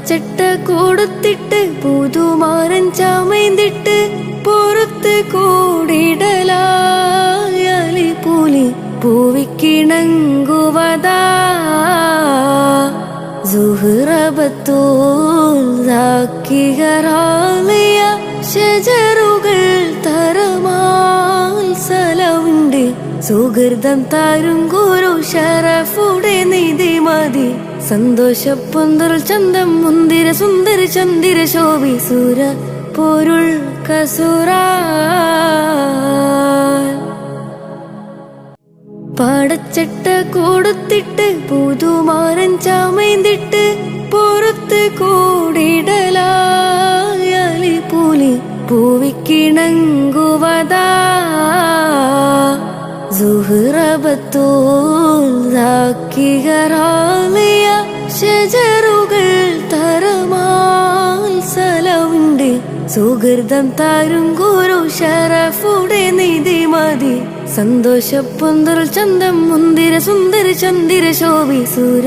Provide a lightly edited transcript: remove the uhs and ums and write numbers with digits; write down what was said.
പടച്ചട്ട കൊടുത്തിട്ട് പുതുമാരൻ ചമയ്തിട്ട് പുറത്ത് കൂടിടലായാലി പൂലി പൂവിക്കിണങ്ങുവതാ സുഹ്റബത്തൂൽക്കിഹറാലിയ ഷജറുകൾ തരമാൽ സലവുണ്ട് സുഹൃതം താരും ഗുരു ഷറഫുടെ നിധി മതി സന്തോഷപ്പൊന്തൽ ചന്തം മുന്തിര സുന്ദര ചന്ദിര ശോഭി സുര പൊരുൾ കസുര പടച്ചട്ട കൊടുത്തിട്ട് പുതുമാരൻ ചമയ്തിട്ട് പുറത്ത് കൂടിടലായാലി പൂലി പൂവിക്കിണങ്ങുവതാ സുഹ്റബത്തൂൽക്കിഹറാലിയ ഷജറുകൾ തരമാൽ സലവുണ്ട് സുഹൃതം താരും ഗുരു ഷറഫുടെ നിധി മതി സന്തോഷപ്പൊന്തൽ ചന്തം മുന്തിര സുന്ദര ചന്ദിര ശോഭി സുര